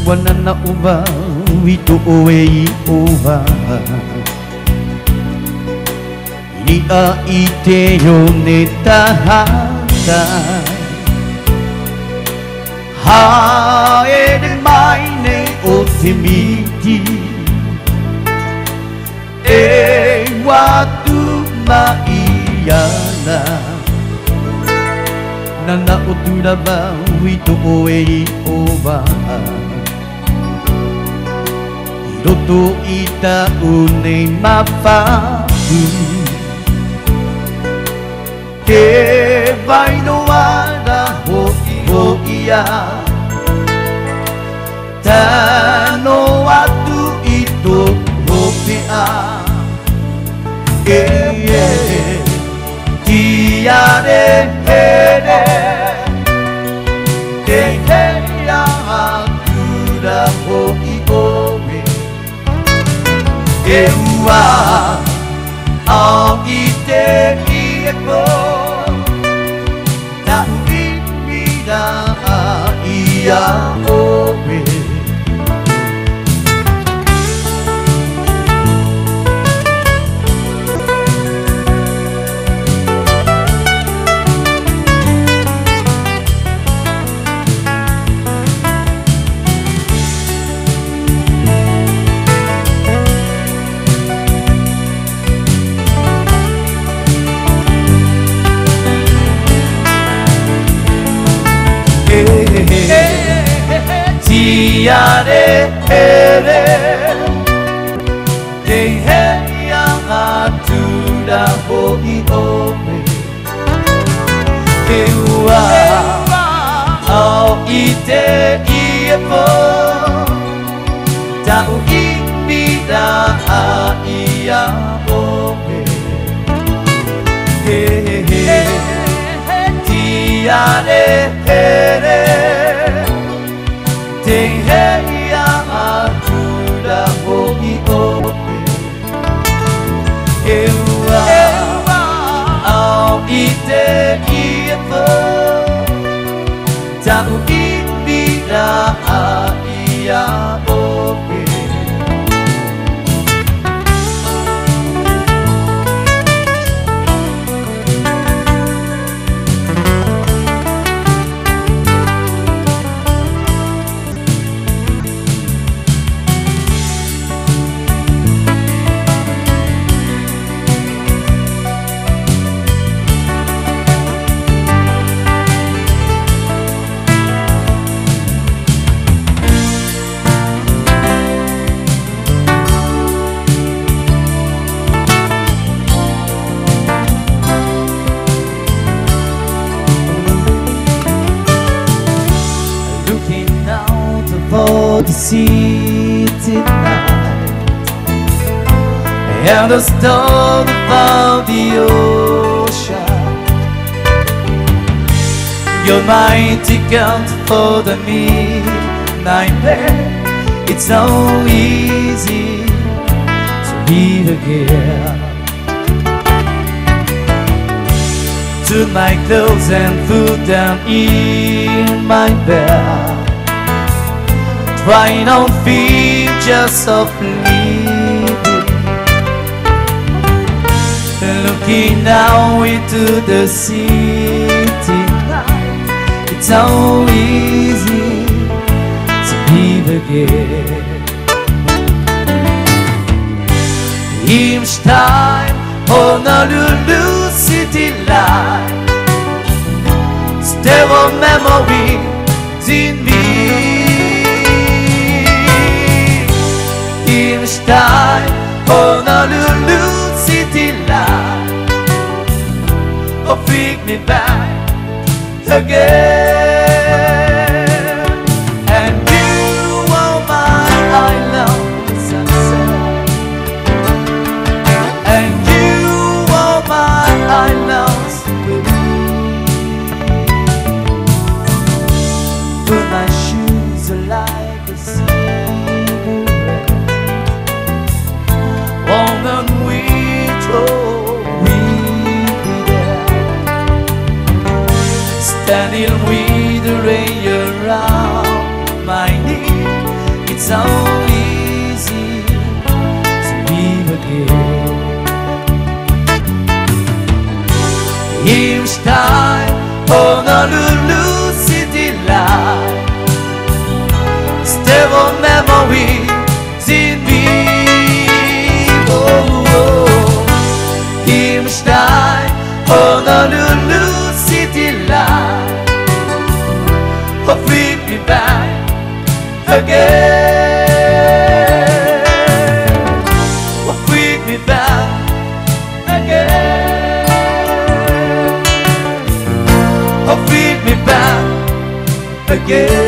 Wanana uba wito oei ova Ni a ite yo netahata Hae de maine o te miti E watu maiana Nana o turaba wito oei ova Hiroto ita une mawhatu Ke vai no ara hoi ia Tano atu ito hopea Tiare here Te hea akura hoi oe E ua au i te i e po Na ui mira i a oe Tiare here Te hea atura hoi oe Ke ua au i te i e po Tau i mira a i a oe Tiare here Te hea atura hoi oe E ua au i te i e po Tau i mira a i a oe For the city night And the storm above the ocean Your mighty count for the midnight bed It's so easy to live again Took my clothes and food down in my bed Trying on features of living Looking now into the city night It's so easy to live again Each time Honolulu city light Still a memory in me Each time Honolulu city light Oh, bring me back again And you are my island sunset And you are my island Put my shoes like a cigarette On the standing with the rain around my knee Honolulu city light. Still on memories in me. Im Stein, Honolulu city light. Oh, bring me back again. Oh, bring me back again. Oh, bring me back again.